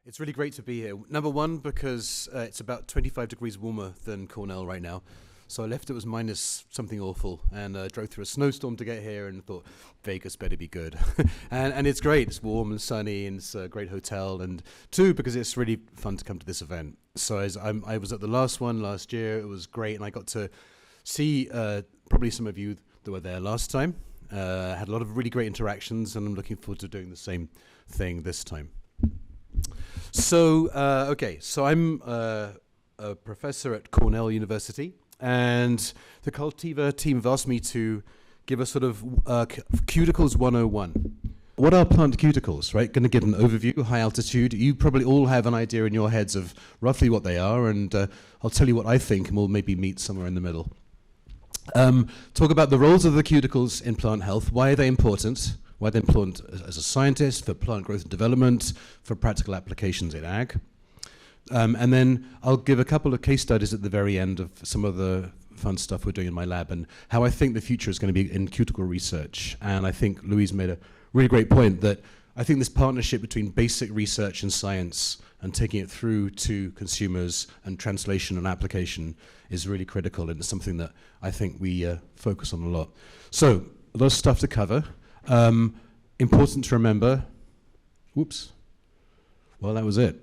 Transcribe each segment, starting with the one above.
It's really great to be here. Number one, because it's about 25 degrees warmer than Cornell right now. So I left, it was minus something awful, and drove through a snowstorm to get here and thought, Vegas better be good. and it's great, it's warm and sunny, and it's a great hotel. And two, because it's really fun to come to this event. So I was at the last one last year, it was great, and I got to see probably some of you that were there last time. Had a lot of really great interactions, and I'm looking forward to doing the same thing this time. So, so I'm a professor at Cornell University, and the Cultiva team have asked me to give a sort of Cuticles 101. What are plant cuticles, right? Going to give an overview, high altitude. You probably all have an idea in your heads of roughly what they are, and I'll tell you what I think, and we'll maybe meet somewhere in the middle. Talk about the roles of the cuticles in plant health. Why are they important? Why they're important as a scientist, for plant growth and development, for practical applications in ag. And then I'll give a couple of case studies at the very end of some of the fun stuff we're doing in my lab and how I think the future is going to be in cuticle research. And I think Louise made a really great point that I think this partnership between basic research and science and taking it through to consumers and translation and application is really critical, and it's something that I think we focus on a lot. So, a lot of stuff to cover. Important to remember, whoops, well, that was it.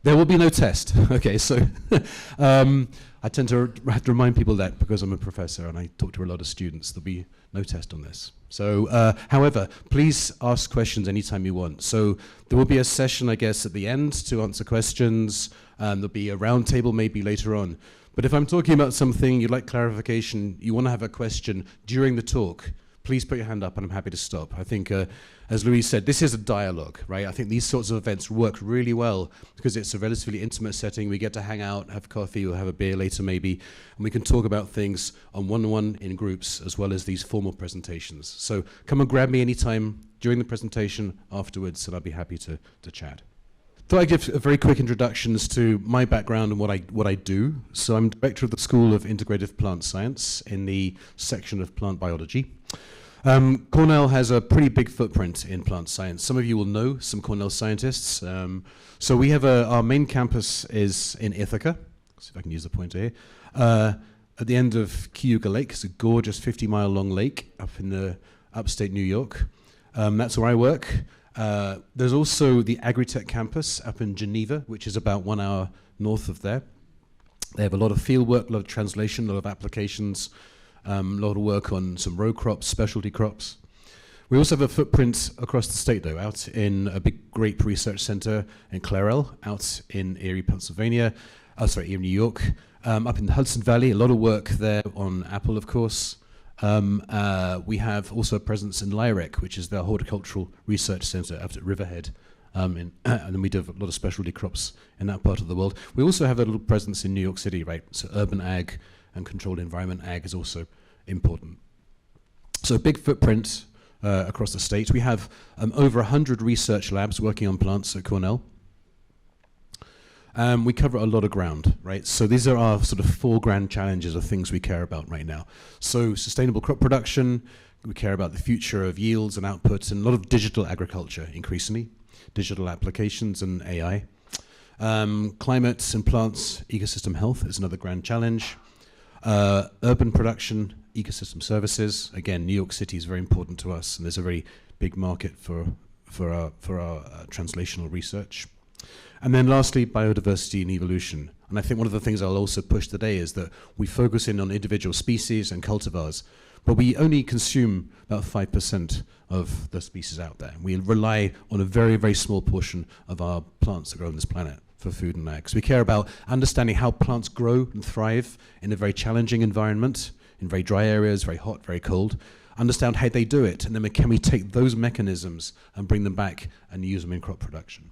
There will be no test. Okay, so I tend to have to remind people that because I'm a professor and I talk to a lot of students, there'll be no test on this. So, however, please ask questions anytime you want. So there will be a session, I guess, at the end to answer questions. There'll be a round table maybe later on. But if I'm talking about something, you'd like clarification, you want to have a question during the talk, please put your hand up and I'm happy to stop. I think, as Louise said, this is a dialogue, right? I think these sorts of events work really well because it's a relatively intimate setting. We get to hang out, have coffee, or have a beer later maybe, and we can talk about things on one-on-one in groups as well as these formal presentations. So come and grab me anytime during the presentation, afterwards, and I'll be happy to chat. Thought I'd give a very quick introductions to my background and what I do. So I'm director of the School of Integrative Plant Science in the section of plant biology. Cornell has a pretty big footprint in plant science. Some of you will know some Cornell scientists. So we have our main campus is in Ithaca. Let's see if I can use the pointer here. At the end of Cuticle Lake, it's a gorgeous 50-mile long lake up in the upstate New York. That's where I work. There's also the Agritech campus up in Geneva, which is about 1 hour north of there. They have a lot of field work, a lot of translation, a lot of applications, a lot of work on some row crops, specialty crops. We also have a footprint across the state, though, out in a big grape research center in Clarell, out in Erie, Pennsylvania, Erie, New York, up in the Hudson Valley, a lot of work there on apple, of course. We have also a presence in Lyric, which is the horticultural research center out at Riverhead, and then we do a lot of specialty crops in that part of the world. We also have a little presence in New York City, right? So urban ag and controlled environment ag is also important. So big footprint across the state. We have over 100 research labs working on plants at Cornell. We cover a lot of ground, right? So these are our sort of 4 grand challenges of things we care about right now. So sustainable crop production, we care about the future of yields and outputs, and a lot of digital agriculture increasingly, digital applications and AI. Climate and plants, ecosystem health is another grand challenge. Urban production, ecosystem services. Again, New York City is very important to us, and there's a very big market for our translational research. And then lastly, biodiversity and evolution. And I think one of the things I'll also push today is that we focus in on individual species and cultivars, but we only consume about 5% of the species out there. We rely on a very, very small portion of our plants that grow on this planet for food and ag. So we care about understanding how plants grow and thrive in a very challenging environment, in very dry areas, very hot, very cold. Understand how they do it, and then can we take those mechanisms and bring them back and use them in crop production.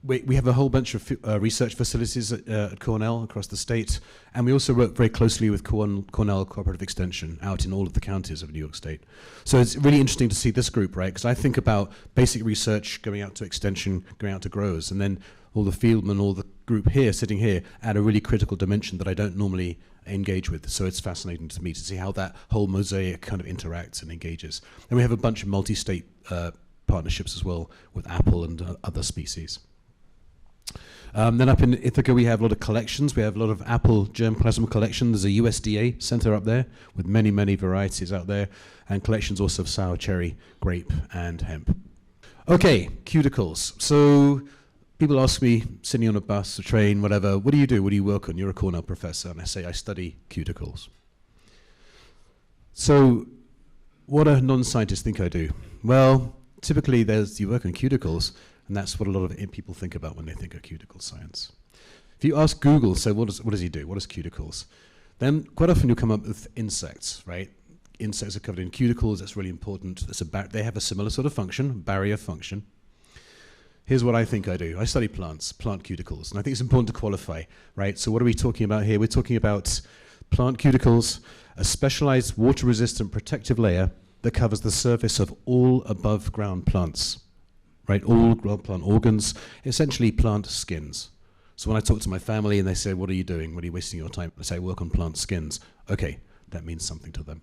We have a whole bunch of research facilities at Cornell across the state, and we also work very closely with Cornell Cooperative Extension out in all of the counties of New York State. So it's really interesting to see this group, right? Because I think about basic research going out to extension, going out to growers, and then all the fieldmen, all the group here, sitting here, add a really critical dimension that I don't normally engage with. So it's fascinating to me to see how that whole mosaic kind of interacts and engages. And we have a bunch of multi-state partnerships as well with apple and other species. Then up in Ithaca, we have a lot of collections. We have a lot of apple germplasm collection. There's a USDA center up there with many, many varieties out there, and collections also of sour cherry, grape, and hemp. Okay, cuticles. So people ask me, sitting on a bus, a train, whatever, what do you do? What do you work on? You're a Cornell professor. And I say, I study cuticles. So what do non-scientists think I do? Well, typically you work on cuticles, and that's what a lot of people think about when they think of cuticle science. If you ask Google, so what does he do? What is cuticles? Then quite often you'll come up with insects, right? Insects are covered in cuticles. That's really important. They have a similar sort of function, barrier function. Here's what I think I do. I study plants, plant cuticles, and I think it's important to qualify, right? So what are we talking about here? We're talking about plant cuticles, a specialized water-resistant protective layer that covers the surface of all above-ground plants, right? All plant organs, essentially plant skins. So when I talk to my family and they say, what are you doing? What are you wasting your time? I say, I work on plant skins. Okay, that means something to them.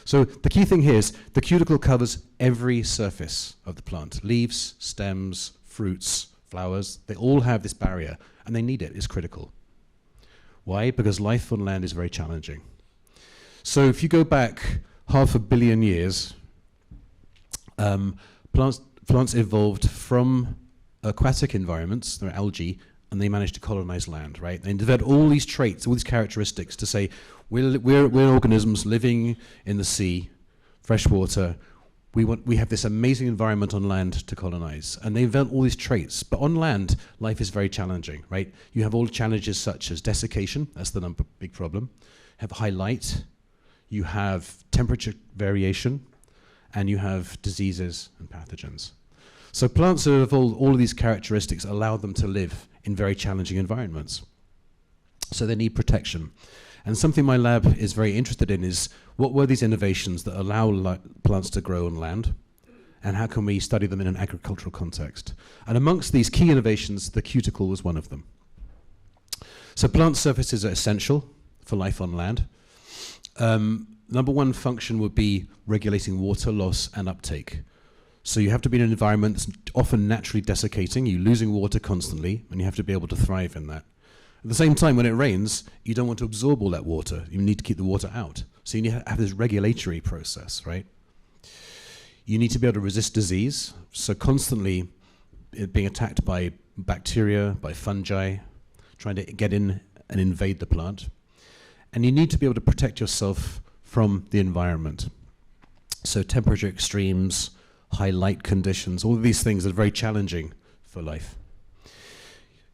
So the key thing here is the cuticle covers every surface of the plant. Leaves, stems, fruits, flowers, they all have this barrier, and they need it. It's critical. Why? Because life on land is very challenging. So if you go back 500 million years, plants evolved from aquatic environments, they're algae, and they managed to colonize land, right? They developed all these traits, all these characteristics to say, we're organisms living in the sea, fresh water. We have this amazing environment on land to colonize. And they invent all these traits. But on land, life is very challenging, right? You have all challenges such as desiccation, that's the big problem. You have high light, you have temperature variation, and you have diseases and pathogens. So plants that have evolved all of these characteristics allow them to live in very challenging environments. So they need protection. And something my lab is very interested in is what were these innovations that allow plants to grow on land, and how can we study them in an agricultural context? And amongst these key innovations, the cuticle was one of them. So plant surfaces are essential for life on land. Number one function would be regulating water loss and uptake. So you have to be in an environment that's often naturally desiccating, you're losing water constantly, and you have to be able to thrive in that. At the same time, when it rains, you don't want to absorb all that water. You need to keep the water out. So you need to have this regulatory process, right? You need to be able to resist disease. So constantly being attacked by bacteria, by fungi, trying to get in and invade the plant. And you need to be able to protect yourself from the environment. So temperature extremes, high light conditions, all of these things are very challenging for life.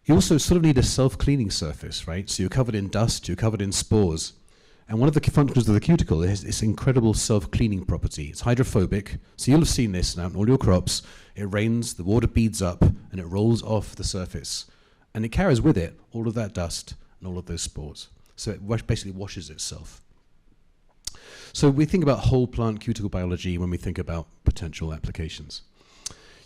You also sort of need a self-cleaning surface, right? So you're covered in dust, you're covered in spores. And one of the functions of the cuticle is this incredible self-cleaning property. It's hydrophobic, so you'll have seen this now in all your crops. It rains, the water beads up, and it rolls off the surface. And it carries with it all of that dust and all of those spores. So it basically washes itself. So we think about whole plant cuticle biology when we think about potential applications.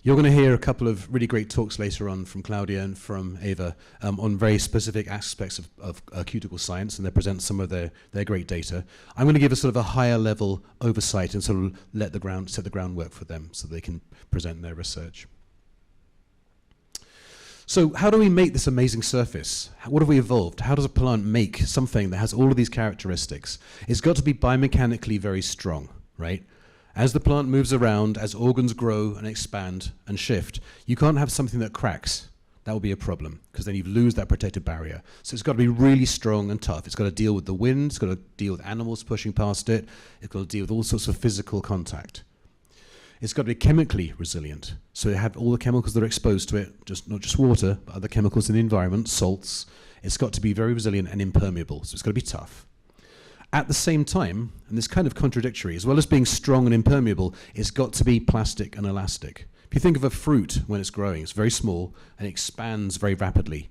You're going to hear a couple of really great talks later on from Claudia and from Ava on very specific aspects of cuticle science, and they present some of their great data. I'm going to give a sort of a higher level oversight and sort of set the groundwork for them so they can present their research. So how do we make this amazing surface? What have we evolved? How does a plant make something that has all of these characteristics? It's got to be biomechanically very strong, right? As the plant moves around, as organs grow and expand and shift, you can't have something that cracks. That will be a problem, because then you lose that protective barrier. So it's got to be really strong and tough. It's got to deal with the wind, it's got to deal with animals pushing past it, it's got to deal with all sorts of physical contact. It's got to be chemically resilient. So you have all the chemicals that are exposed to it, not just water, but other chemicals in the environment, salts. It's got to be very resilient and impermeable, so it's got to be tough. At the same time, and this kind of contradictory, as well as being strong and impermeable, it's got to be plastic and elastic. If you think of a fruit when it's growing, it's very small and it expands very rapidly.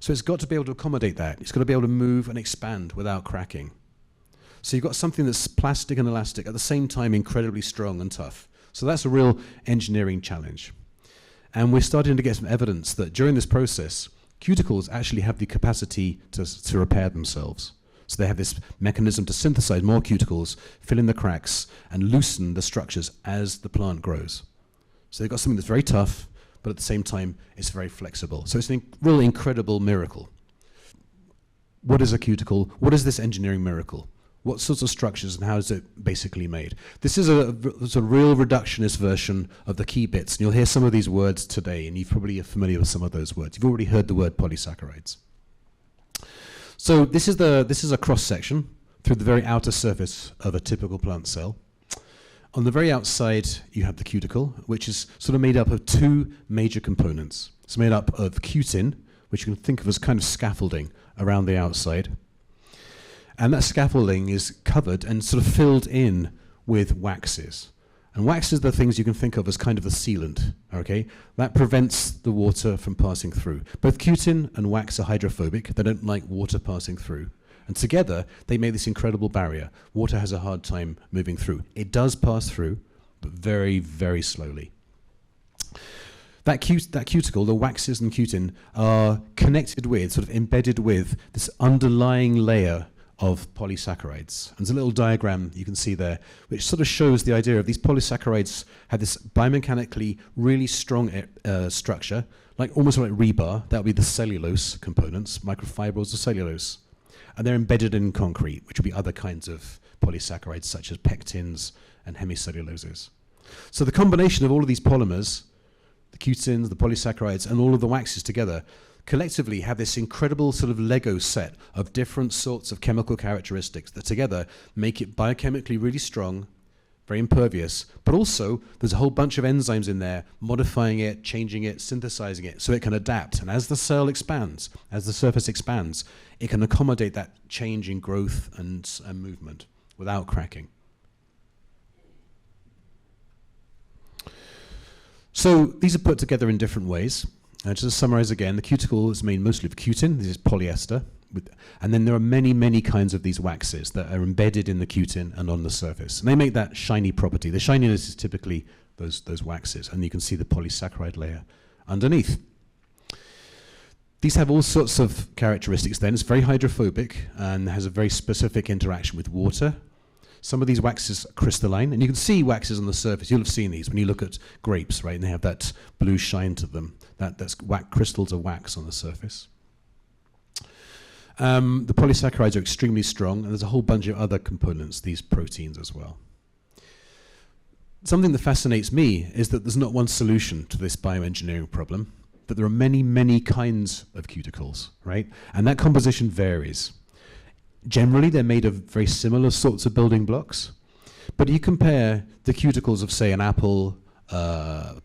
So it's got to be able to accommodate that. It's got to be able to move and expand without cracking. So you've got something that's plastic and elastic, at the same time incredibly strong and tough. So that's a real engineering challenge. And we're starting to get some evidence that during this process, cuticles actually have the capacity to repair themselves. So they have this mechanism to synthesize more cuticles, fill in the cracks, and loosen the structures as the plant grows. So they've got something that's very tough, but at the same time, it's very flexible. So it's a really incredible miracle. What is a cuticle? What is this engineering miracle? What sorts of structures and how is it basically made? This is a real reductionist version of the key bits. And you'll hear some of these words today, and you probably are familiar with some of those words. You've already heard the word polysaccharides. So this is a cross-section through the very outer surface of a typical plant cell. On the very outside, you have the cuticle, which is sort of made up of two major components. It's made up of cutin, which you can think of as kind of scaffolding around the outside. And that scaffolding is covered and sort of filled in with waxes. And waxes are the things you can think of as kind of the sealant, okay? That prevents the water from passing through. Both cutin and wax are hydrophobic. They don't like water passing through. And together, they make this incredible barrier. Water has a hard time moving through. It does pass through, but very, very slowly. That cuticle, the waxes and cutin, are connected with, sort of embedded with, this underlying layer of polysaccharides. And there's a little diagram you can see there, which sort of shows the idea of these polysaccharides have this biomechanically really strong structure, like almost like rebar. That would be the cellulose components, microfibrils of cellulose. And they're embedded in concrete, which would be other kinds of polysaccharides, such as pectins and hemicelluloses. So the combination of all of these polymers, the cutins, the polysaccharides, and all of the waxes together, collectively have this incredible sort of Lego set of different sorts of chemical characteristics that together make it biochemically really strong, very impervious, but also there's a whole bunch of enzymes in there modifying it, changing it, synthesizing it so it can adapt. And as the cell expands, as the surface expands, it can accommodate that change in growth and movement without cracking. So these are put together in different ways. Just to summarize again, the cuticle is made mostly of cutin. This is polyester. And then there are many, many kinds of these waxes that are embedded in the cutin and on the surface. And they make that shiny property. The shininess is typically those waxes. And you can see the polysaccharide layer underneath. These have all sorts of characteristics then. It's very hydrophobic and has a very specific interaction with water. Some of these waxes are crystalline, and you can see waxes on the surface. You'll have seen these when you look at grapes, right? And they have that blue shine to them. That's crystals of wax on the surface. The polysaccharides are extremely strong, and there's a whole bunch of other components, these proteins as well. Something that fascinates me is that there's not one solution to this bioengineering problem, that there are many, many kinds of cuticles, right? And that composition varies. Generally, they're made of very similar sorts of building blocks, but you compare the cuticles of, say, an apple,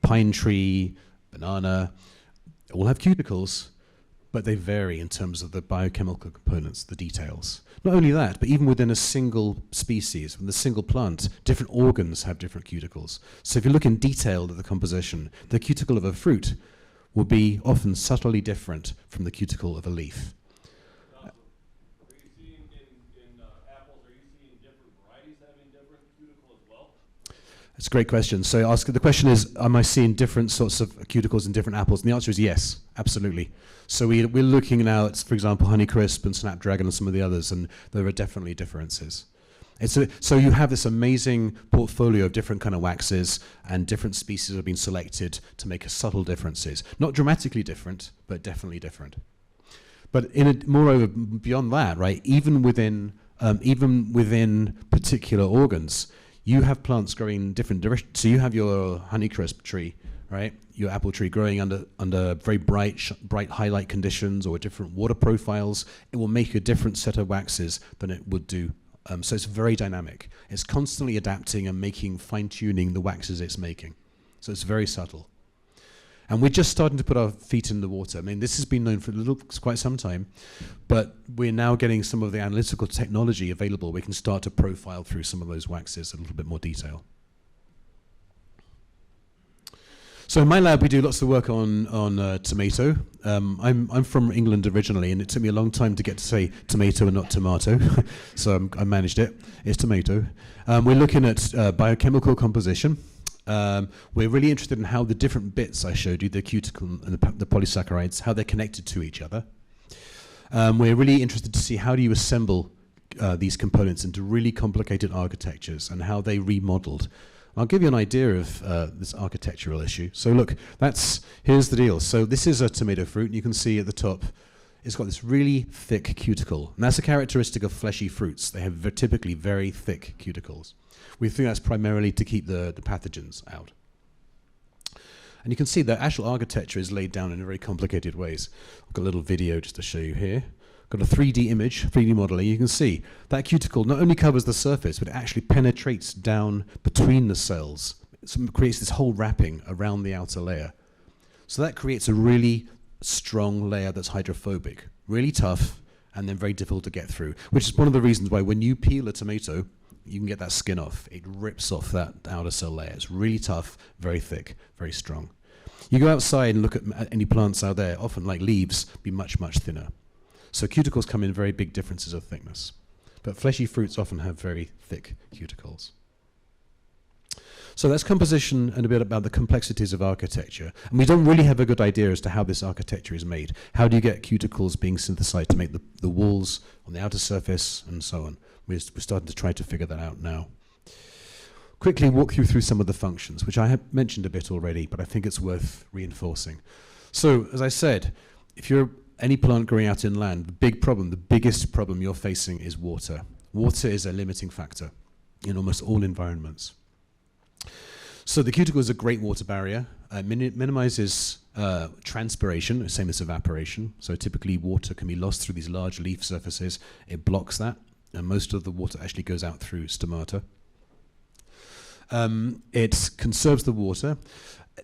pine tree, banana, all have cuticles, but they vary in terms of the biochemical components, the details. Not only that, but even within a single species, within a single plant, different organs have different cuticles. So if you look in detail at the composition, the cuticle of a fruit will be often subtly different from the cuticle of a leaf. That's a great question. So the question is, am I seeing different sorts of cuticles in different apples? And the answer is yes, absolutely. So we're looking now at, for example, Honeycrisp and Snapdragon and some of the others, and there are definitely differences. So you have this amazing portfolio of different kind of waxes, and different species have been selected to make subtle differences. Not dramatically different, but definitely different. But moreover, beyond that, right, even within particular organs, you have plants growing in different directions. So you have your Honeycrisp tree, right? Your apple tree growing under very bright highlight conditions or different water profiles. It will make a different set of waxes than it would do. So it's very dynamic. It's constantly adapting and fine-tuning the waxes it's making. So it's very subtle. And we're just starting to put our feet in the water. I mean, this has been known for quite some time, but we're now getting some of the analytical technology available. We can start to profile through some of those waxes in a little bit more detail. So in my lab, we do lots of work on tomato. I'm from England originally, and it took me a long time to get to say tomato and not tomato. So I managed it. It's tomato. We're looking at biochemical composition. We're really interested in how the different bits I showed you, the cuticle and the polysaccharides, how they're connected to each other. We're really interested to see how do you assemble these components into really complicated architectures and how they remodeled I'll give you an idea of this architectural issue. So look, here's the deal. So this is a tomato fruit, and you can see at the top, it's got this really thick cuticle. And that's a characteristic of fleshy fruits. They have typically very thick cuticles. We think that's primarily to keep the pathogens out. And you can see the actual architecture is laid down in very complicated ways. I've got a little video just to show you here. Got a 3D image, 3D modeling. You can see that cuticle not only covers the surface, but it actually penetrates down between the cells. It creates this whole wrapping around the outer layer. So that creates a really strong layer that's hydrophobic, really tough, and then very difficult to get through, which is one of the reasons why when you peel a tomato, you can get that skin off. It rips off that outer cell layer. It's really tough, very thick, very strong. You go outside and look at any plants out there, often like leaves, be much, much thinner. So cuticles come in very big differences of thickness. But fleshy fruits often have very thick cuticles. So that's composition and a bit about the complexities of architecture. And we don't really have a good idea as to how this architecture is made. How do you get cuticles being synthesized to make the walls on the outer surface and so on? We're starting to try to figure that out now. Quickly walk you through some of the functions, which I have mentioned a bit already, but I think it's worth reinforcing. So, as I said, if you're any plant growing out inland, the biggest problem you're facing is water. Water is a limiting factor in almost all environments. So the cuticle is a great water barrier. Minimizes transpiration, same as evaporation. So typically water can be lost through these large leaf surfaces. It blocks that, and most of the water actually goes out through stomata. It conserves the water.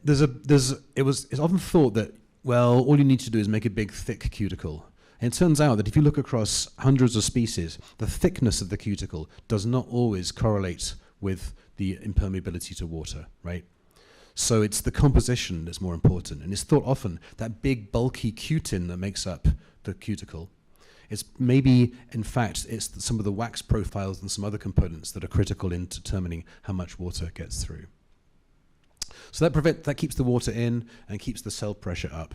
It's often thought that, well, all you need to do is make a big, thick cuticle. And it turns out that if you look across hundreds of species, the thickness of the cuticle does not always correlate with the impermeability to water, right? So it's the composition that's more important. And it's thought often that big, bulky cutin that makes up the cuticle, it's maybe, in fact, it's some of the wax profiles and some other components that are critical in determining how much water gets through. So that keeps the water in and keeps the cell pressure up.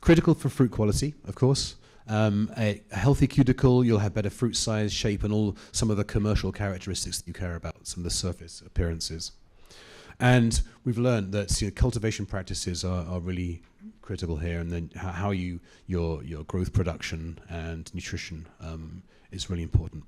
Critical for fruit quality, of course. A healthy cuticle, you'll have better fruit size, shape, and some of the commercial characteristics that you care about, some of the surface appearances. And we've learned that cultivation practices are really critical here, and then how your growth production and nutrition is really important.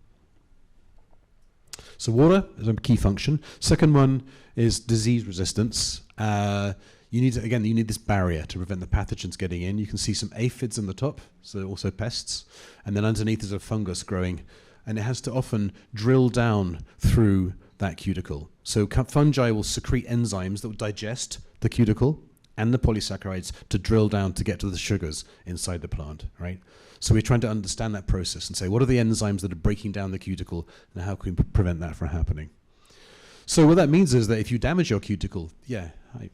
So water is a key function. Second one is disease resistance. You need this barrier to prevent the pathogens getting in. You can see some aphids on the top, so also pests, and then underneath is a fungus growing, and it has to often drill down through that cuticle. So fungi will secrete enzymes that will digest the cuticle and the polysaccharides to drill down to get to the sugars inside the plant, right? So we're trying to understand that process and say, what are the enzymes that are breaking down the cuticle, and how can we prevent that from happening? So what that means is that if you damage your cuticle, yeah. Hi.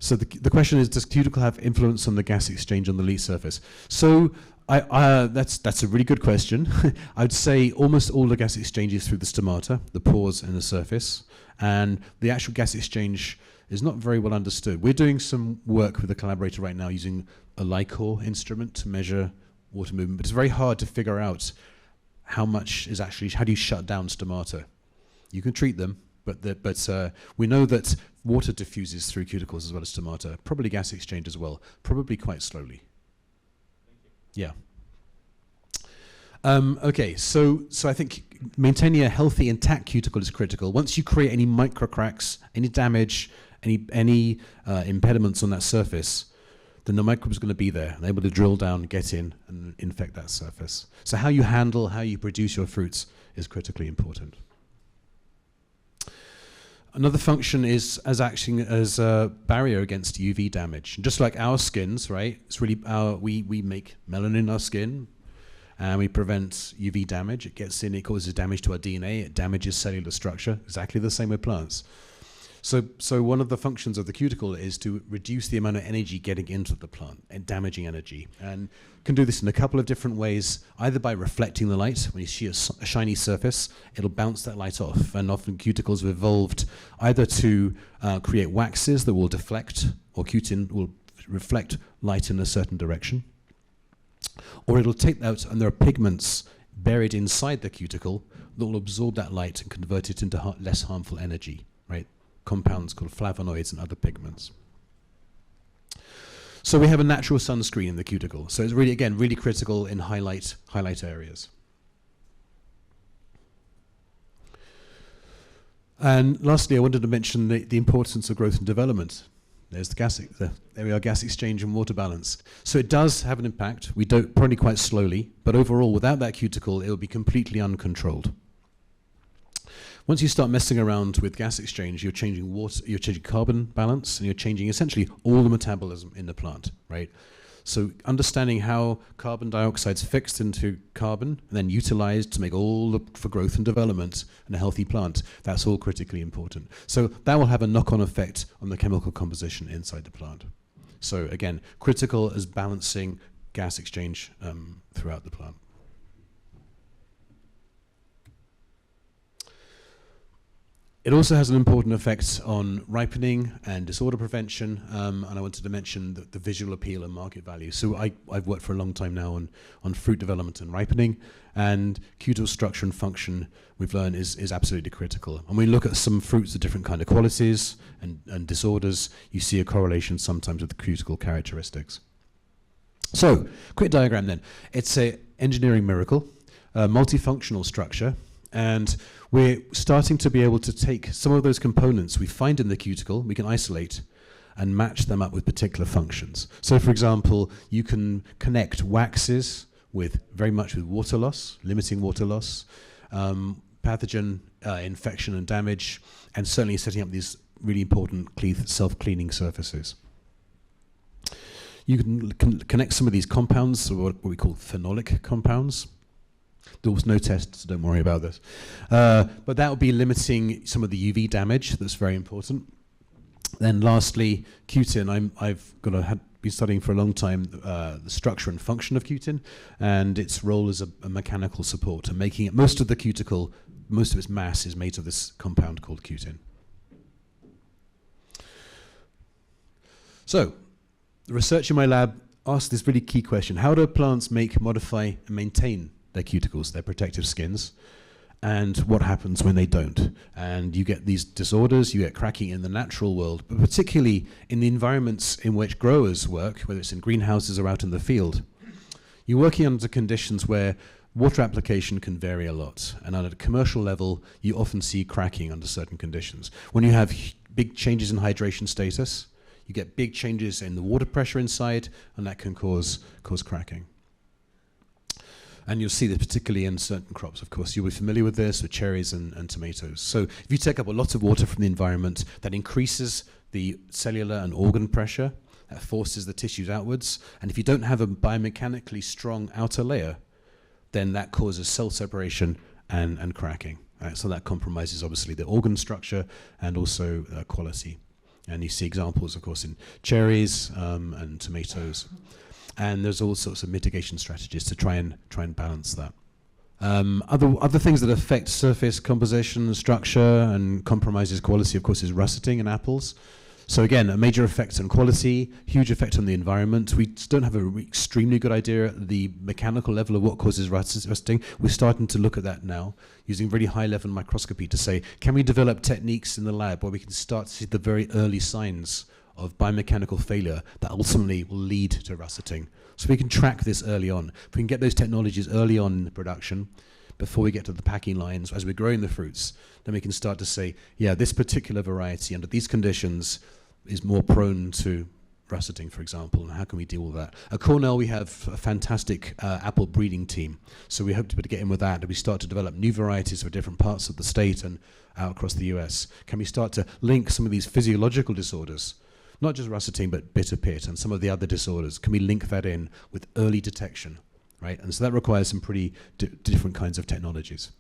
So the question is, does cuticle have influence on the gas exchange on the leaf surface? So that's a really good question. I'd say almost all the gas exchange is through the stomata, the pores in the surface, and the actual gas exchange is not very well understood. We're doing some work with a collaborator right now using a Lycor instrument to measure water movement, but it's very hard to figure out how do you shut down stomata? You can treat them, but we know that water diffuses through cuticles as well as stomata, probably gas exchange as well, probably quite slowly. Yeah. Okay, so I think maintaining a healthy, intact cuticle is critical. Once you create any micro cracks, any damage, any impediments on that surface, then the microbe is going to be there and able to drill down, get in, and infect that surface. So how you handle, how you produce your fruits is critically important. Another function is as acting as a barrier against UV damage. And just like our skins, right? It's really we make melanin in our skin, and we prevent UV damage. It gets in, it causes damage to our DNA, it damages cellular structure. Exactly the same with plants. So one of the functions of the cuticle is to reduce the amount of energy getting into the plant and damaging energy. And can do this in a couple of different ways, either by reflecting the light. When you see a shiny surface, it'll bounce that light off. And often cuticles have evolved either to create waxes that will deflect, or cutin will reflect light in a certain direction. Or it'll take out, and there are pigments buried inside the cuticle that will absorb that light and convert it into less harmful energy, right? Compounds called flavonoids and other pigments. So we have a natural sunscreen in the cuticle. So it's really, again, really critical in highlight areas. And lastly, I wanted to mention the importance of growth and development. There's there we are, gas exchange and water balance. So it does have an impact. We do probably quite slowly, but overall, without that cuticle, it will be completely uncontrolled. Once you start messing around with gas exchange, you're changing water, you're changing carbon balance, and you're changing essentially all the metabolism in the plant, right? So understanding how carbon dioxide's fixed into carbon and then utilized to make for growth and development and a healthy plant, that's all critically important. So that will have a knock-on effect on the chemical composition inside the plant. So again, critical as balancing gas exchange throughout the plant. It also has an important effect on ripening and disorder prevention, and I wanted to mention the visual appeal and market value. So I've worked for a long time now on fruit development and ripening, and cuticle structure and function, we've learned, is absolutely critical. And when we look at some fruits of different kind of qualities and disorders, you see a correlation sometimes with the cuticle characteristics. So, quick diagram then. It's an engineering miracle, a multifunctional structure, and we're starting to be able to take some of those components we find in the cuticle, we can isolate and match them up with particular functions. So for example, you can connect waxes very much with water loss, limiting water loss, pathogen infection and damage, and certainly setting up these really important self-cleaning surfaces. You can connect some of these compounds, so what we call phenolic compounds. There was no test, so don't worry about this. But that will be limiting some of the UV damage. That's very important. Then lastly, cutin. I've been studying for a long time the structure and function of cutin and its role as a mechanical support, and making it, most of the cuticle, most of its mass is made of this compound called cutin. So, the research in my lab asked this really key question: how do plants make, modify, and maintain their cuticles, their protective skins, and what happens when they don't? And you get these disorders, you get cracking in the natural world, but particularly in the environments in which growers work, whether it's in greenhouses or out in the field. You're working under conditions where water application can vary a lot, and on a commercial level, you often see cracking under certain conditions. When you have big changes in hydration status, you get big changes in the water pressure inside, and that can cause cracking. And you'll see this particularly in certain crops, of course. You'll be familiar with this, with cherries and tomatoes. So if you take up a lot of water from the environment, that increases the cellular and organ pressure, that forces the tissues outwards. And if you don't have a biomechanically strong outer layer, then that causes cell separation and cracking. So that compromises, obviously, the organ structure and also quality. And you see examples, of course, in cherries and tomatoes. And there's all sorts of mitigation strategies to try and balance that. Other things that affect surface composition, structure, and compromises quality, of course, is russeting in apples. So again, a major effect on quality, huge effect on the environment. We don't have an extremely good idea at the mechanical level of what causes rusting. We're starting to look at that now, using really high-level microscopy to say, can we develop techniques in the lab where we can start to see the very early signs of biomechanical failure that ultimately will lead to russeting. So we can track this early on. If we can get those technologies early on in the production, before we get to the packing lines, as we're growing the fruits, then we can start to say, yeah, this particular variety under these conditions is more prone to russeting, for example, and how can we deal with that? At Cornell, we have a fantastic apple breeding team, so we hope to be able to get in with that, and we start to develop new varieties for different parts of the state and out across the US. Can we start to link some of these physiological disorders, not just russeting, but bitter pit and some of the other disorders? Can we link that in with early detection, right? And so that requires some pretty different kinds of technologies.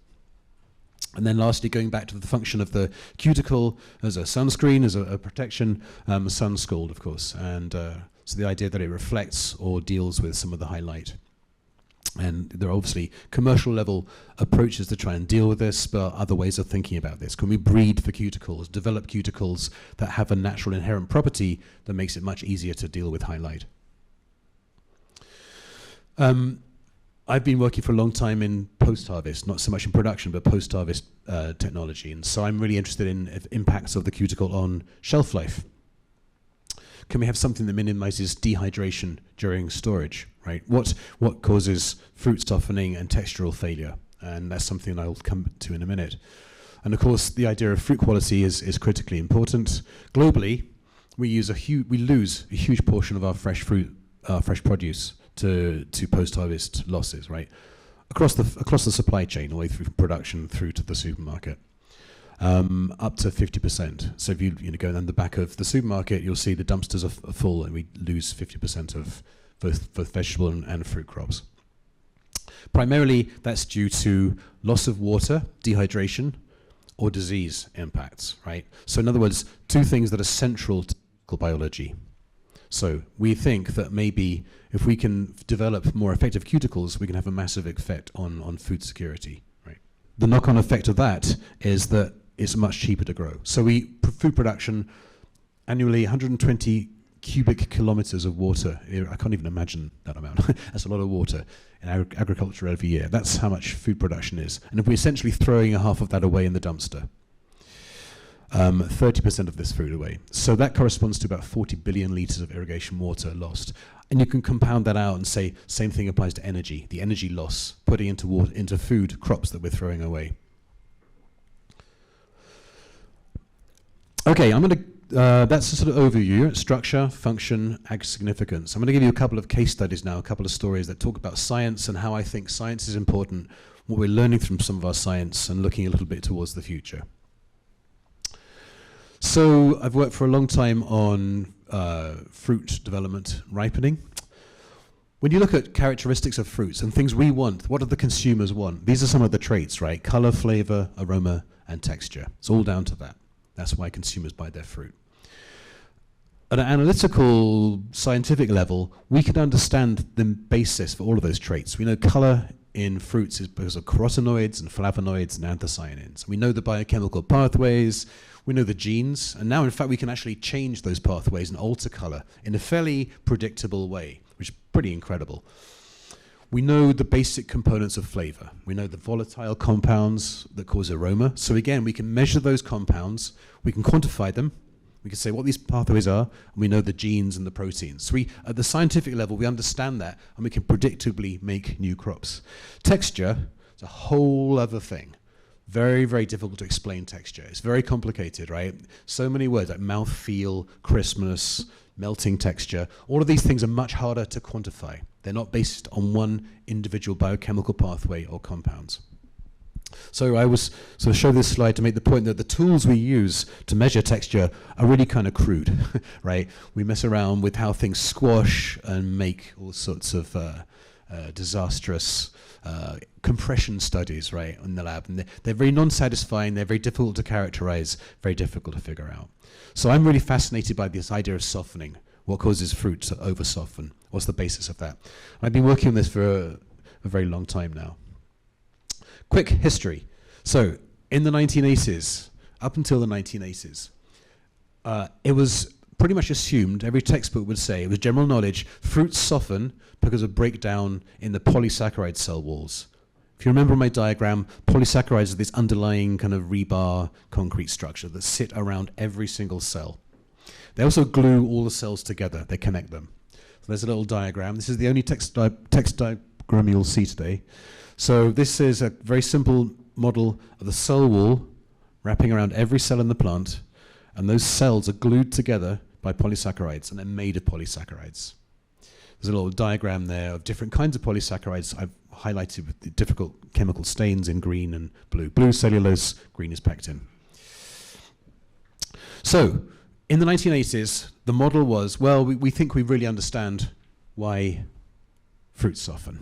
And then lastly, going back to the function of the cuticle as a sunscreen, as a protection, sun scald, of course. And so the idea that it reflects or deals with some of the high light. And there are obviously commercial level approaches to try and deal with this, but other ways of thinking about this. Can we breed for cuticles, develop cuticles that have a natural inherent property that makes it much easier to deal with high light? I've been working for a long time in post-harvest, not so much in production, but post-harvest technology. And so I'm really interested in impacts of the cuticle on shelf life. Can we have something that minimizes dehydration during storage, right? What causes fruit softening and textural failure? And that's something I'll come to in a minute. And of course, the idea of fruit quality is critically important. Globally, we lose a huge portion of our fresh fruit, fresh produce to post-harvest losses, right? Across the supply chain, all the way through production through to the supermarket, up to 50%. So if you go down the back of the supermarket, you'll see the dumpsters are full, and we lose 50% of both vegetable and fruit crops. Primarily, that's due to loss of water, dehydration, or disease impacts, right? So in other words, two things that are central to biology. So we think that maybe if we can develop more effective cuticles, we can have a massive effect on food security, right? The knock-on effect of that is that it's much cheaper to grow. So food production, annually 120 cubic kilometers of water. I can't even imagine that amount. That's a lot of water in agriculture every year. That's how much food production is. And if we're essentially throwing half of that away in the dumpster, 30% of this food away. So that corresponds to about 40 billion liters of irrigation water lost. And you can compound that out and say, same thing applies to energy, the energy loss, putting into food crops that we're throwing away. Okay, that's a sort of overview, structure, function, ag significance. I'm going to give you a couple of case studies now, a couple of stories that talk about science and how I think science is important, what we're learning from some of our science and looking a little bit towards the future. So I've worked for a long time on fruit development, ripening. When you look at characteristics of fruits and things we want, what do the consumers want? These are some of the traits, right? Color, flavor, aroma, and texture. It's all down to that. That's why consumers buy their fruit. At an analytical, scientific level, we can understand the basis for all of those traits. We know color in fruits is because of carotenoids and flavonoids and anthocyanins. We know the biochemical pathways, we know the genes, and now in fact we can actually change those pathways and alter color in a fairly predictable way, which is pretty incredible. We know the basic components of flavor. We know the volatile compounds that cause aroma. So again, we can measure those compounds, we can quantify them, we can say what these pathways are, and we know the genes and the proteins. So at the scientific level, we understand that, and we can predictably make new crops. Texture is a whole other thing. Very, very difficult to explain texture. It's very complicated, right? So many words like mouthfeel, crispness, melting texture. All of these things are much harder to quantify. They're not based on one individual biochemical pathway or compounds. So I was sort of show this slide to make the point that the tools we use to measure texture are really kind of crude, right? We mess around with how things squash and make all sorts of disastrous compression studies, right, in the lab. And they're very non-satisfying, they're very difficult to characterize, very difficult to figure out. So I'm really fascinated by this idea of softening. What causes fruit to over-soften? What's the basis of that? I've been working on this for a very long time now. Quick history. So in the 1980s, up until the 1980s, it was pretty much assumed, every textbook would say, it was general knowledge, fruits soften because of breakdown in the polysaccharide cell walls. If you remember my diagram, polysaccharides are this underlying kind of rebar concrete structure that sit around every single cell. They also glue all the cells together, they connect them. So there's a little diagram. This is the only text diagram you'll see today. So this is a very simple model of the cell wall wrapping around every cell in the plant, and those cells are glued together by polysaccharides, and they're made of polysaccharides. There's a little diagram there of different kinds of polysaccharides I've highlighted with the difficult chemical stains in green and blue. Blue cellulose, green is pectin. So in the 1980s, the model was, well, we think we really understand why fruits soften.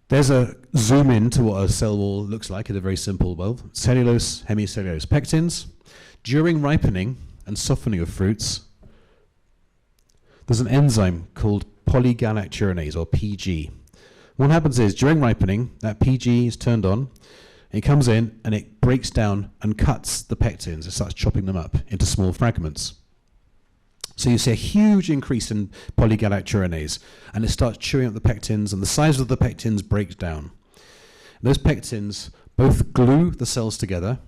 There's a zoom in to what a cell wall looks like at a very simple, well, cellulose, hemicellulose pectins. During ripening and softening of fruits, there's an enzyme called polygalacturonase, or PG. What happens is, during ripening, that PG is turned on, it comes in and it breaks down and cuts the pectins. It starts chopping them up into small fragments. So you see a huge increase in polygalacturonase, and it starts chewing up the pectins, and the size of the pectins breaks down. Those pectins both glue the cells together,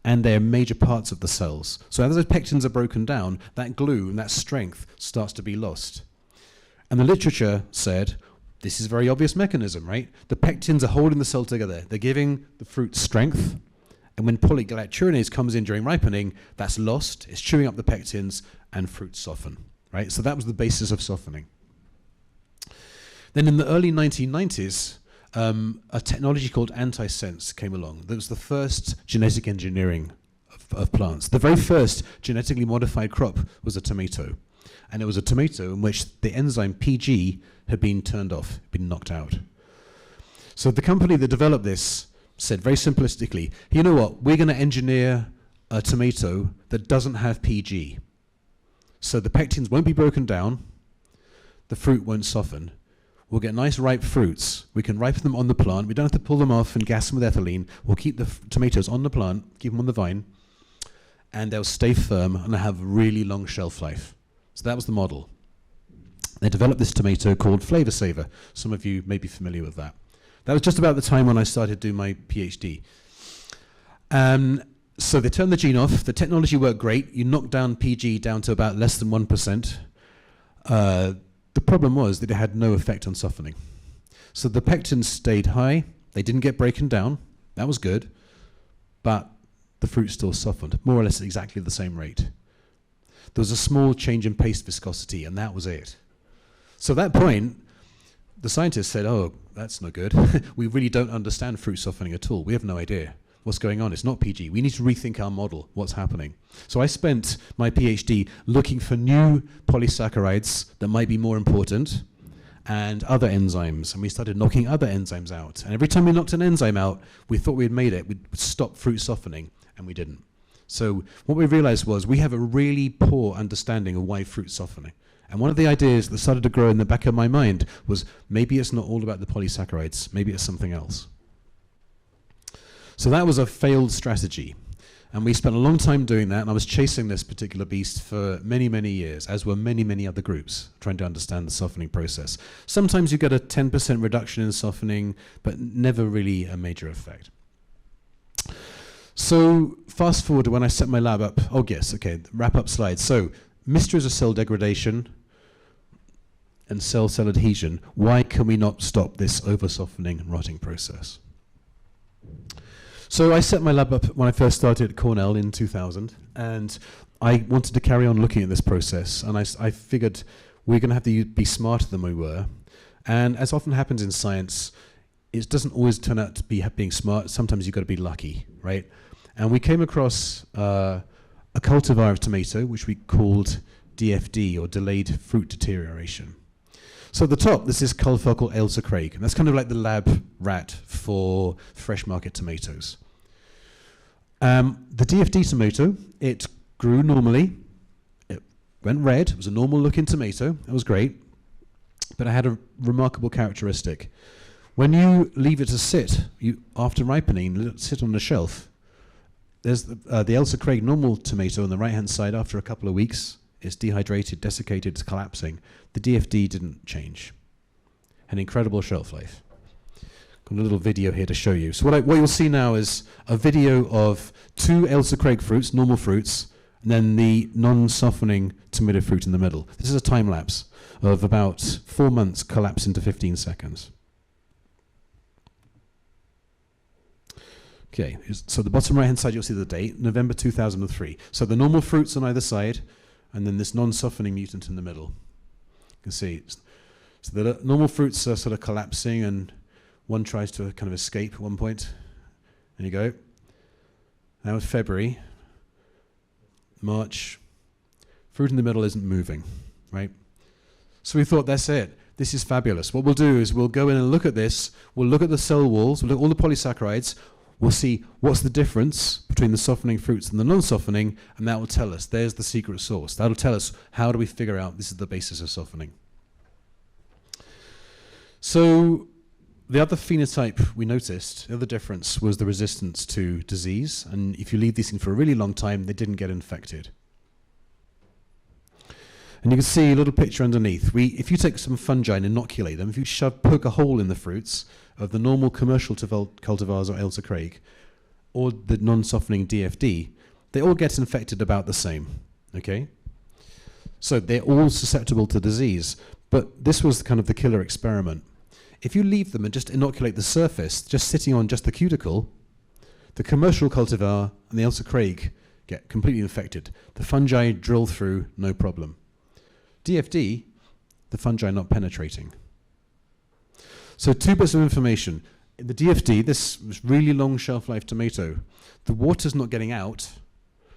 and they're major parts of the cells. So as those pectins are broken down, that glue and that strength starts to be lost. And the literature said, this is a very obvious mechanism, right? The pectins are holding the cell together. They're giving the fruit strength. And when polygalacturonase comes in during ripening, that's lost. It's chewing up the pectins, and fruits soften, right? So that was the basis of softening. Then in the early 1990s, a technology called antisense came along. That was the first genetic engineering of plants. The very first genetically modified crop was a tomato. And it was a tomato in which the enzyme PG had been turned off, been knocked out. So the company that developed this said very simplistically, you know what, we're going to engineer a tomato that doesn't have PG. So the pectins won't be broken down, the fruit won't soften. We'll get nice ripe fruits. We can ripen them on the plant. We don't have to pull them off and gas them with ethylene. We'll keep the tomatoes on the plant, keep them on the vine, and they'll stay firm and they'll have really long shelf life. So that was the model. They developed this tomato called Flavor Saver. Some of you may be familiar with that. That was just about the time when I started doing my PhD. So they turned the gene off. The technology worked great. You knocked down PG down to about less than 1%. The problem was that it had no effect on softening. So the pectins stayed high. They didn't get broken down. That was good. But the fruit still softened, more or less at exactly the same rate. There was a small change in paste viscosity, and that was it. So at that point, the scientists said, oh, that's no good. We really don't understand fruit softening at all. We have no idea what's going on. It's not PG. We need to rethink our model, what's happening. So I spent my PhD looking for new polysaccharides that might be more important and other enzymes. And we started knocking other enzymes out. And every time we knocked an enzyme out, we thought we had made it. We'd stop fruit softening, and we didn't. So what we realized was we have a really poor understanding of why fruit's softening. And one of the ideas that started to grow in the back of my mind was maybe it's not all about the polysaccharides, maybe it's something else. So that was a failed strategy. And we spent a long time doing that, and I was chasing this particular beast for many, many years, as were many, many other groups, trying to understand the softening process. Sometimes you get a 10% reduction in softening, but never really a major effect. So fast forward to when I set my lab up. Oh, yes, okay, wrap up slides. So mysteries of cell degradation and cell-cell adhesion. Why can we not stop this over-softening and rotting process? So I set my lab up when I first started at Cornell in 2000, and I wanted to carry on looking at this process, and I figured we're going to have to be smarter than we were. And as often happens in science, it doesn't always turn out to be being smart. Sometimes you've got to be lucky, right? And we came across a cultivar of tomato, which we called DFD, or delayed fruit deterioration. So at the top, this is Culticle Ailsa Craig, and that's kind of like the lab rat for fresh market tomatoes. The DFD tomato, it grew normally. It went red. It was a normal looking tomato. It was great. But it had a remarkable characteristic. When you leave it to sit, after ripening, let it sit on the shelf, there's the Ailsa Craig normal tomato on the right-hand side. After a couple of weeks, it's dehydrated, desiccated, it's collapsing. The DFD didn't change. An incredible shelf life. Got a little video here to show you. So what you'll see now is a video of two Ailsa Craig fruits, normal fruits, and then the non-softening tomato fruit in the middle. This is a time lapse of about 4 months collapsed into 15 seconds. Okay, so the bottom right-hand side, you'll see the date, November 2003. So the normal fruits on either side, and then this non-softening mutant in the middle. You can see, so the normal fruits are sort of collapsing, and one tries to kind of escape at one point. There you go. That was February. March. Fruit in the middle isn't moving, right? So we thought, that's it. This is fabulous. What we'll do is we'll go in and look at this. We'll look at the cell walls. We'll look at all the polysaccharides. We'll see what's the difference between the softening fruits and the non-softening, and that will tell us, there's the secret sauce. That'll tell us, how do we figure out this is the basis of softening? So the other phenotype we noticed, the other difference, was the resistance to disease. And if you leave these in for a really long time, they didn't get infected. And you can see a little picture underneath. If you take some fungi and inoculate them, if you poke a hole in the fruits of the normal commercial cultivars or Ailsa Craig, or the non-softening DFD, they all get infected about the same, okay? So they're all susceptible to disease, but this was kind of the killer experiment. If you leave them and just inoculate the surface, just sitting on just the cuticle, the commercial cultivar and the Ailsa Craig get completely infected. The fungi drill through, no problem. DFD, the fungi not penetrating. So 2 bits of information. In the DFD, this really long shelf life tomato, the water's not getting out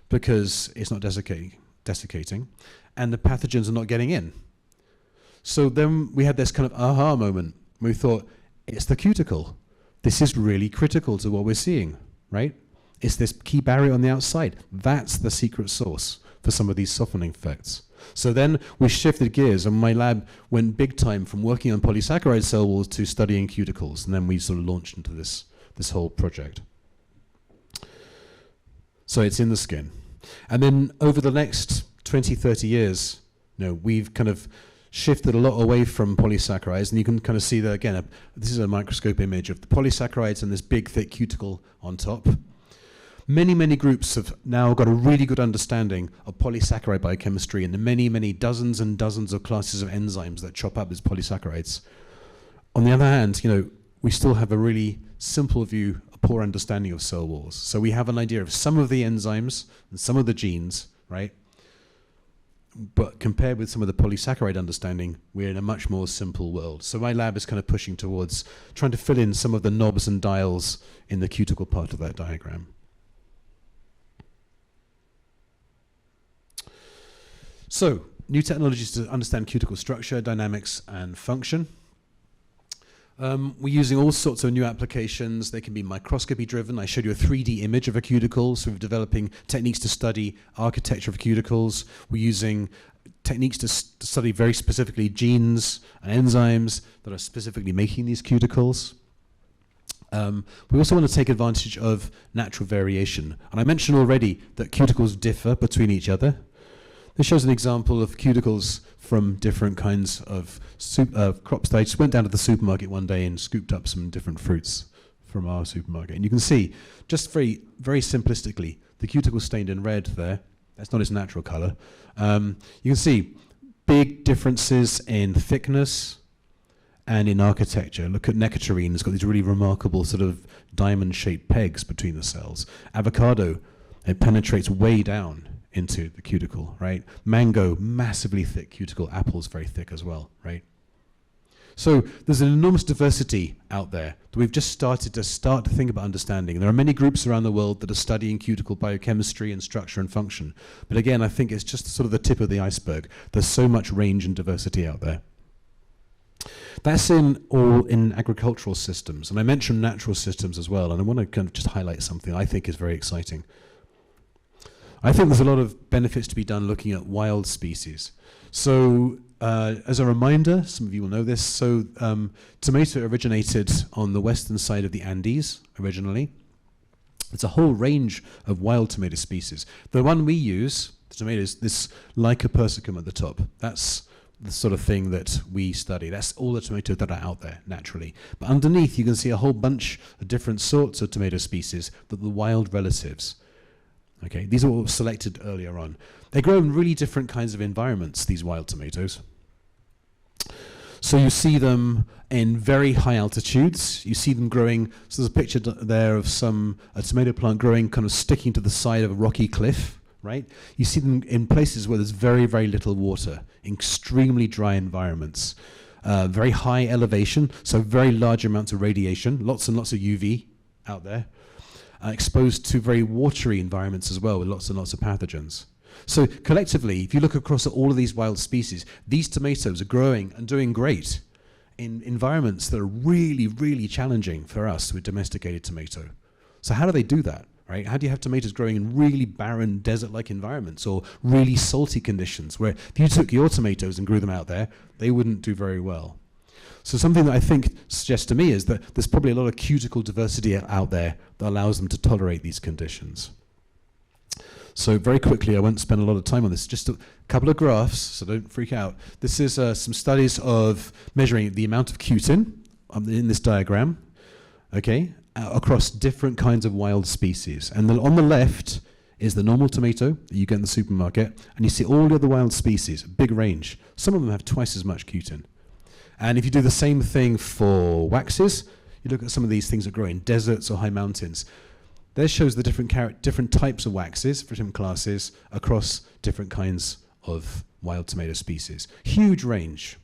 because it's not desiccating, and the pathogens are not getting in. So then we had this kind of aha moment. We thought, it's the cuticle. This is really critical to what we're seeing, right? It's this key barrier on the outside. That's the secret sauce for some of these softening effects. So then we shifted gears, and my lab went big time from working on polysaccharide cell walls to studying cuticles, and then we sort of launched into this whole project. So it's in the skin. And then over the next 20, 30 years, we've kind of shifted a lot away from polysaccharides, and you can kind of see that again, this is a microscope image of the polysaccharides and this big thick cuticle on top. Many, many groups have now got a really good understanding of polysaccharide biochemistry and the many, many dozens and dozens of classes of enzymes that chop up these polysaccharides. On the other hand, we still have a really simple view, a poor understanding of cell walls. So we have an idea of some of the enzymes and some of the genes, right? But compared with some of the polysaccharide understanding, we're in a much more simple world. So my lab is kind of pushing towards trying to fill in some of the knobs and dials in the cuticle part of that diagram. So, new technologies to understand cuticle structure, dynamics, and function. We're using all sorts of new applications. They can be microscopy driven. I showed you a 3D image of a cuticle, so we're developing techniques to study architecture of cuticles. We're using techniques to study very specifically genes and enzymes that are specifically making these cuticles. We also want to take advantage of natural variation. And I mentioned already that cuticles differ between each other. This shows an example of cuticles from different kinds of crops. I just went down to the supermarket one day and scooped up some different fruits from our supermarket. And you can see, just very, very simplistically, the cuticle stained in red there. That's not its natural color. You can see big differences in thickness and in architecture. Look at nectarine. It's got these really remarkable sort of diamond-shaped pegs between the cells. Avocado, it penetrates way down into the cuticle, right? Mango, massively thick cuticle. Apple's very thick as well, right? So there's an enormous diversity out there that we've just started to think about understanding. There are many groups around the world that are studying cuticle biochemistry and structure and function. But again, I think it's just sort of the tip of the iceberg. There's so much range and diversity out there. That's all in agricultural systems. And I mentioned natural systems as well. And I want to kind of just highlight something I think is very exciting. I think there's a lot of benefits to be done looking at wild species. So as a reminder, some of you will know this, so tomato originated on the western side of the Andes originally. It's a whole range of wild tomato species. The one we use, the tomatoes, this Lyca persicum at the top, that's the sort of thing that we study. That's all the tomatoes that are out there naturally. But underneath you can see a whole bunch of different sorts of tomato species that are the wild relatives. Okay, these are all selected earlier on. They grow in really different kinds of environments, these wild tomatoes. So you see them in very high altitudes. You see them growing, so there's a picture there of a tomato plant growing kind of sticking to the side of a rocky cliff, right? You see them in places where there's very, very little water, extremely dry environments, very high elevation, so very large amounts of radiation, lots and lots of UV out there. Exposed to very watery environments as well with lots and lots of pathogens. So collectively, if you look across at all of these wild species, these tomatoes are growing and doing great in environments that are really, really challenging for us with domesticated tomato. So how do they do that, right? How do you have tomatoes growing in really barren desert-like environments or really salty conditions where if you took your tomatoes and grew them out there, they wouldn't do very well? So something that I think suggests to me is that there's probably a lot of cuticle diversity out there that allows them to tolerate these conditions. So very quickly, I won't spend a lot of time on this, just a couple of graphs, so don't freak out. This is some studies of measuring the amount of cutin in this diagram, okay, across different kinds of wild species. And on the left is the normal tomato that you get in the supermarket, and you see all the other wild species, a big range. Some of them have twice as much cutin. And if you do the same thing for waxes, you look at some of these things that grow in deserts or high mountains. This shows the different types of waxes for different classes across different kinds of wild tomato species. Huge range.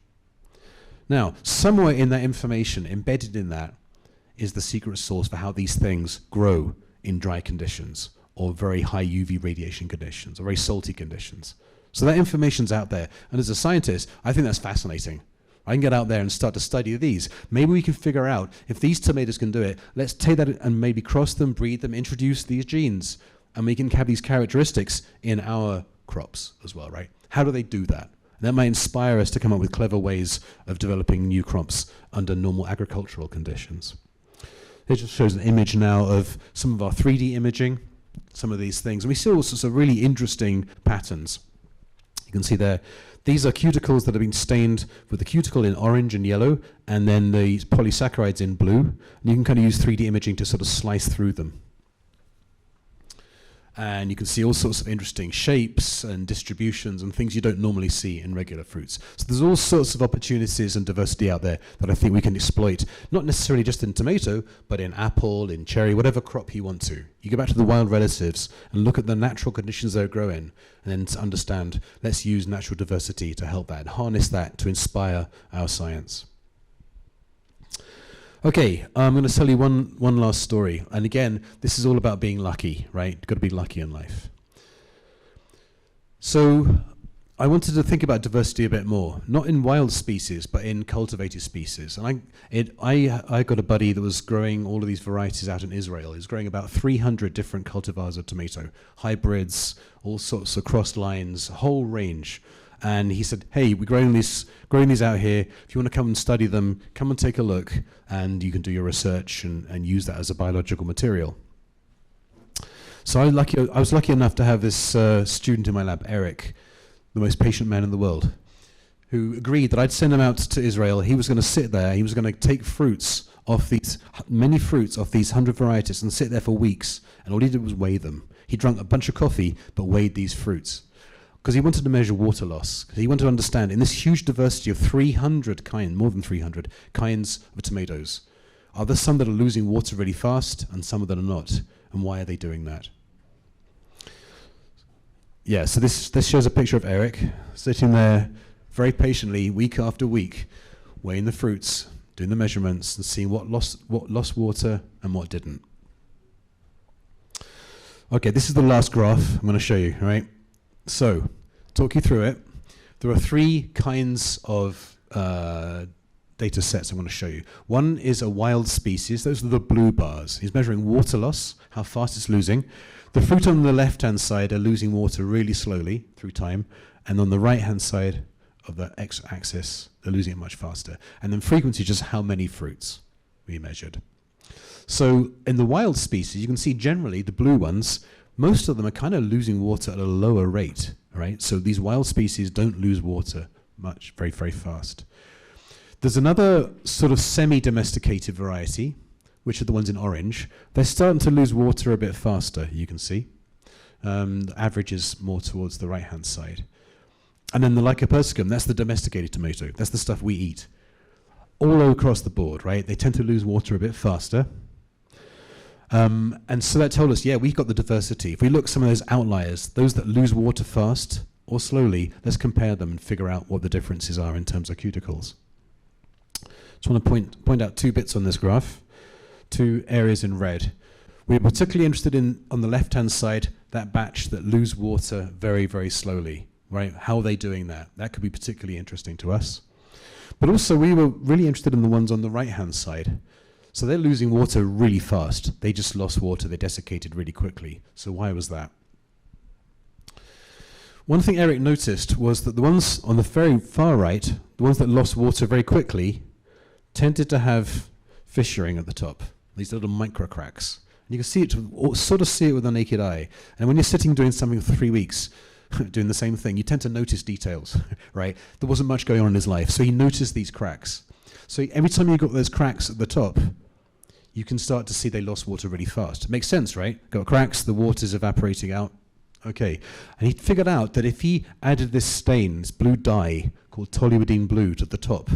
Now, somewhere in that information, embedded in that, is the secret sauce for how these things grow in dry conditions or very high UV radiation conditions or very salty conditions. So that information's out there. And as a scientist, I think that's fascinating. I can get out there and start to study these. Maybe we can figure out if these tomatoes can do it, let's take that and maybe cross them, breed them, introduce these genes, and we can have these characteristics in our crops as well, right? How do they do that? And that might inspire us to come up with clever ways of developing new crops under normal agricultural conditions. It just shows an image now of some of our 3D imaging, some of these things. And we see all sorts of really interesting patterns. You can see there, these are cuticles that have been stained with the cuticle in orange and yellow, and then the polysaccharides in blue. And you can kind of use 3D imaging to sort of slice through them. And you can see all sorts of interesting shapes and distributions and things you don't normally see in regular fruits. So there's all sorts of opportunities and diversity out there that I think we can exploit, not necessarily just in tomato, but in apple, in cherry, whatever crop you want to. You go back to the wild relatives and look at the natural conditions they grow in, and then to understand, let's use natural diversity to help that and harness that to inspire our science. Okay, I'm going to tell you one last story. And again, this is all about being lucky, right? You've got to be lucky in life. So I wanted to think about diversity a bit more, not in wild species, but in cultivated species. And I got a buddy that was growing all of these varieties out in Israel. He was growing about 300 different cultivars of tomato, hybrids, all sorts of cross lines, a whole range. And he said, hey, we're growing these out here. If you want to come and study them, come and take a look, and you can do your research and use that as a biological material. So I was lucky enough to have this student in my lab, Eric, the most patient man in the world, who agreed that I'd send him out to Israel. He was going to sit there. He was going to take many fruits off these 100 varieties and sit there for weeks. And all he did was weigh them. He drank a bunch of coffee, but weighed these fruits. Because he wanted to measure water loss. He wanted to understand, in this huge diversity of 300 more than 300 kinds of tomatoes, are there some that are losing water really fast and some that are not? And why are they doing that? Yeah, so this shows a picture of Eric sitting there very patiently, week after week, weighing the fruits, doing the measurements, and seeing what lost water and what didn't. Okay, this is the last graph I'm going to show you, right? So, talk you through it. There are 3 kinds of data sets I'm going to show you. One is a wild species. Those are the blue bars. He's measuring water loss, how fast it's losing. The fruit on the left-hand side are losing water really slowly through time, and on the right-hand side of the x-axis, they're losing it much faster. And then frequency, just how many fruits we measured. So, in the wild species, you can see generally the blue ones, most of them are kind of losing water at a lower rate, right? So these wild species don't lose water much, very, very fast. There's another sort of semi-domesticated variety, which are the ones in orange. They're starting to lose water a bit faster, you can see. The average is more towards the right-hand side. And then the Lycopersicum, that's the domesticated tomato. That's the stuff we eat. All across the board, right? They tend to lose water a bit faster. And so that told us, yeah, we've got the diversity. If we look at some of those outliers, those that lose water fast or slowly, let's compare them and figure out what the differences are in terms of cuticles. Just want to point out 2 bits on this graph, 2 areas in red. We're particularly interested in, on the left-hand side, that batch that lose water very, very slowly, right? How are they doing that? That could be particularly interesting to us. But also, we were really interested in the ones on the right-hand side. So they're losing water really fast. They just lost water. They desiccated really quickly. So why was that? One thing Eric noticed was that the ones on the very far right, the ones that lost water very quickly, tended to have fissuring at the top, these little micro cracks. And you can see it, or sort of see it with the naked eye. And when you're sitting doing something for 3 weeks, doing the same thing, you tend to notice details, right? There wasn't much going on in his life, so he noticed these cracks. So every time you got those cracks at the top, you can start to see they lost water really fast. Makes sense, right? Got cracks, the water's evaporating out. Okay. And he figured out that if he added this stain, this blue dye called toluidine blue to the top,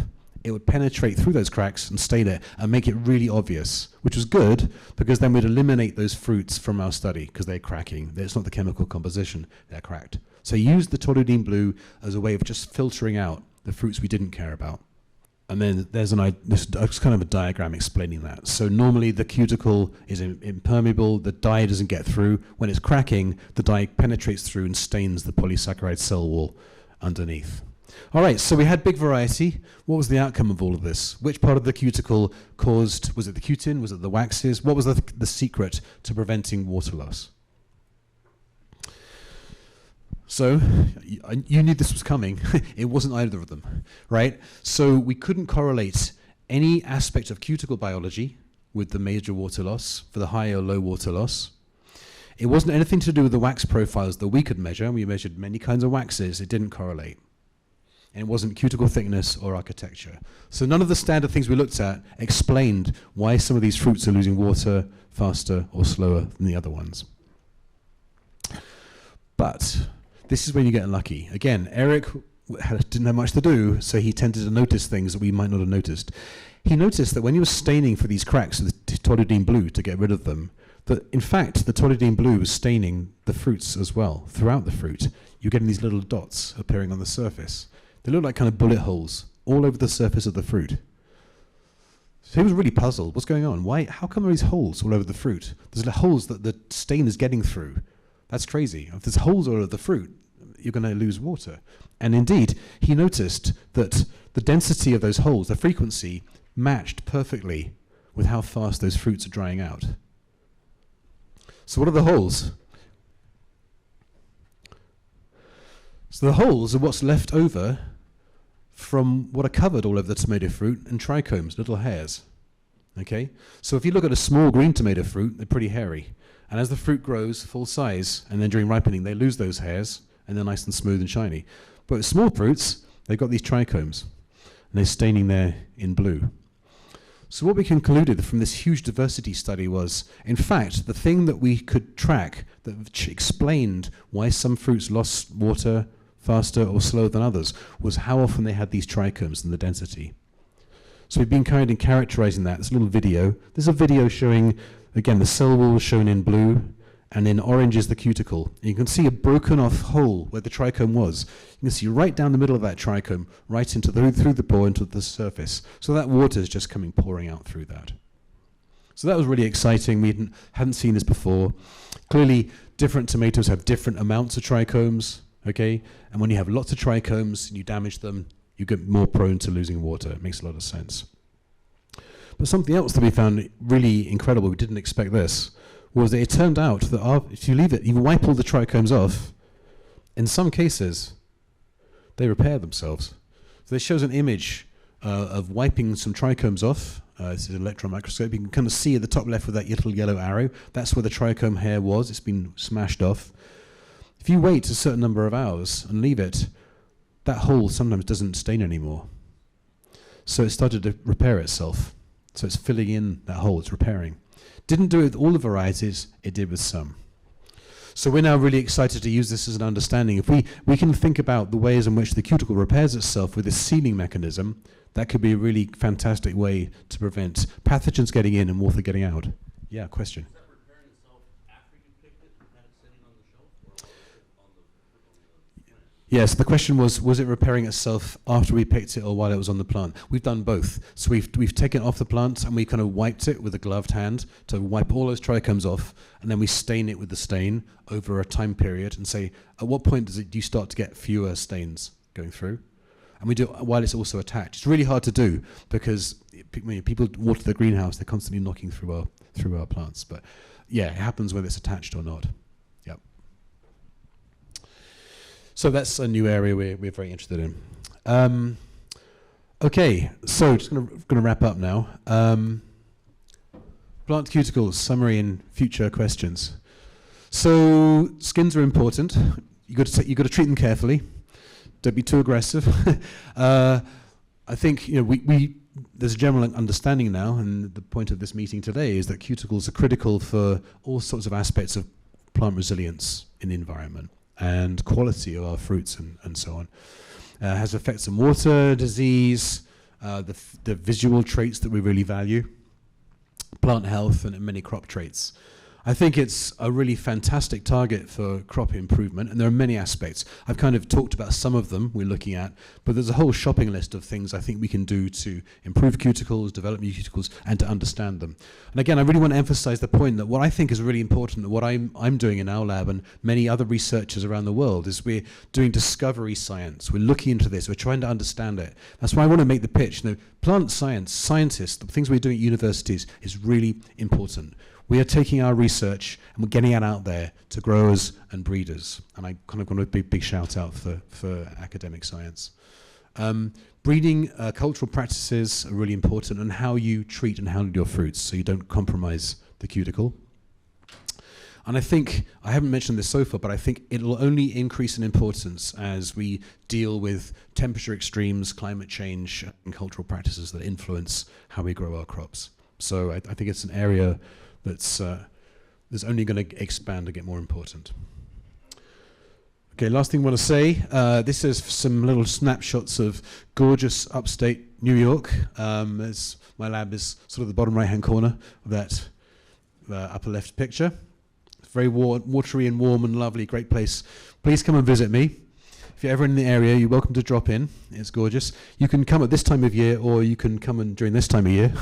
it would penetrate through those cracks and stain it and make it really obvious, which was good because then we'd eliminate those fruits from our study because they're cracking. It's not the chemical composition, they're cracked. So he used the toluidine blue as a way of just filtering out the fruits we didn't care about. And then there's kind of a diagram explaining that. So normally the cuticle is impermeable, the dye doesn't get through. When it's cracking, the dye penetrates through and stains the polysaccharide cell wall underneath. All right, so we had big variety. What was the outcome of all of this? Which part of the cuticle caused, was it the cutin, was it the waxes? What was the secret to preventing water loss? So you knew this was coming. It wasn't either of them, right? So we couldn't correlate any aspect of cuticle biology with the major water loss for the high or low water loss. It wasn't anything to do with the wax profiles that we could measure. We measured many kinds of waxes. It didn't correlate. And it wasn't cuticle thickness or architecture. So none of the standard things we looked at explained why some of these fruits are losing water faster or slower than the other ones. But this is when you get unlucky. Again, Eric didn't have much to do, so he tended to notice things that we might not have noticed. He noticed that when he was staining for these cracks with the toluidine blue to get rid of them, that in fact the toluidine blue was staining the fruits as well. Throughout the fruit, you're getting these little dots appearing on the surface. They look like kind of bullet holes all over the surface of the fruit. So he was really puzzled. What's going on? Why? How come there are these holes all over the fruit? There's holes that the stain is getting through. That's crazy. If there's holes all over the fruit, you're going to lose water. And indeed, he noticed that the density of those holes, the frequency, matched perfectly with how fast those fruits are drying out. So what are the holes? So the holes are what's left over from what are covered all over the tomato fruit and trichomes, little hairs. Okay? So if you look at a small green tomato fruit, they're pretty hairy. And as the fruit grows full size, and then during ripening, they lose those hairs, and they're nice and smooth and shiny. But with small fruits, they've got these trichomes, and they're staining there in blue. So what we concluded from this huge diversity study was, in fact, the thing that we could track that explained why some fruits lost water faster or slower than others was how often they had these trichomes and the density. So we've been kind of characterizing that. There's a little video. There's a video showing, again, the cell wall shown in blue, and in orange is the cuticle. And you can see a broken off hole where the trichome was. You can see right down the middle of that trichome, right into through the pore into the surface. So that water is just pouring out through that. So that was really exciting. We hadn't seen this before. Clearly, different tomatoes have different amounts of trichomes. Okay, and when you have lots of trichomes and you damage them, you get more prone to losing water. It makes a lot of sense. But something else that we found really incredible, we didn't expect this, was that it turned out that if you leave it, you wipe all the trichomes off, in some cases, they repair themselves. So this shows an image of wiping some trichomes off. This is an electron microscope. You can kind of see at the top left with that little yellow arrow. That's where the trichome hair was. It's been smashed off. If you wait a certain number of hours and leave it, that hole sometimes doesn't stain anymore. So it started to repair itself. So it's filling in that hole, it's repairing. Didn't do it with all the varieties, it did with some. So we're now really excited to use this as an understanding. If we can think about the ways in which the cuticle repairs itself with this sealing mechanism, that could be a really fantastic way to prevent pathogens getting in and water getting out. Yeah, question. Yes, the question was it repairing itself after we picked it or while it was on the plant? We've done both. So we've taken it off the plant and we kind of wiped it with a gloved hand to wipe all those trichomes off, and then we stain it with the stain over a time period and say, at what point do you start to get fewer stains going through? And we do it while it's also attached. It's really hard to do because people water the greenhouse, they're constantly knocking through our plants. But yeah, it happens whether it's attached or not. Yep. So that's a new area we're very interested in. Okay, so just going to wrap up now. Plant cuticles, summary and future questions. So skins are important. You got to treat them carefully. Don't be too aggressive. I think there's a general understanding now, and the point of this meeting today is that cuticles are critical for all sorts of aspects of plant resilience in the environment and quality of our fruits and so on. Has effects on water, disease, the visual traits that we really value, plant health, and many crop traits. I think it's a really fantastic target for crop improvement, and there are many aspects. I've kind of talked about some of them we're looking at, but there's a whole shopping list of things I think we can do to improve cuticles, develop new cuticles, and to understand them. And again, I really want to emphasize the point that what I think is really important, what I'm doing in our lab and many other researchers around the world, is we're doing discovery science. We're looking into this. We're trying to understand it. That's why I want to make the pitch. Plant science, scientists, the things we're doing at universities is really important. We are taking our research and we're getting it out there to growers and breeders. And I kind of want a big shout out for academic science. Breeding cultural practices are really important, and how you treat and handle your fruits so you don't compromise the cuticle. And I think, I haven't mentioned this so far, but I think it'll only increase in importance as we deal with temperature extremes, climate change, and cultural practices that influence how we grow our crops. So I think it's an area that's only going to expand and get more important. Okay, last thing I want to say, this is some little snapshots of gorgeous upstate New York. My lab is sort of the bottom right-hand corner of that upper left picture. It's very watery and warm and lovely, great place. Please come and visit me. If you're ever in the area, you're welcome to drop in. It's gorgeous. You can come at this time of year, or you can come during this time of year.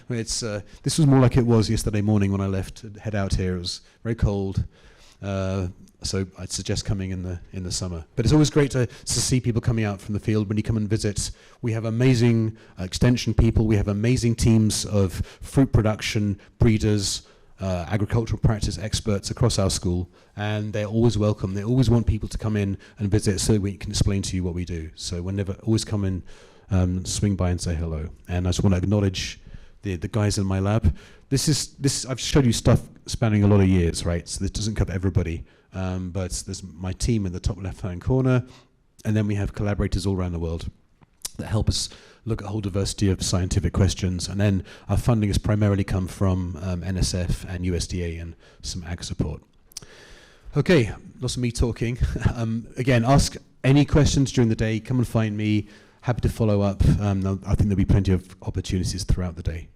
This was more like it was yesterday morning when I left to head out here. It was very cold, so I'd suggest coming in the summer. But it's always great to see people coming out from the field when you come and visit. We have amazing extension people. We have amazing teams of fruit production breeders, agricultural practice experts across our school, and they're always welcome. They always want people to come in and visit so we can explain to you what we do. So always come in, swing by and say hello. And I just want to acknowledge the guys in my lab. I've showed you stuff spanning a lot of years, right? So this doesn't cover everybody, but there's my team in the top left-hand corner, and then we have collaborators all around the world that help us look at a whole diversity of scientific questions. And then our funding has primarily come from NSF and USDA and some ag support. Okay, lots of me talking. Again, ask any questions during the day. Come and find me. Happy to follow up. I think there'll be plenty of opportunities throughout the day.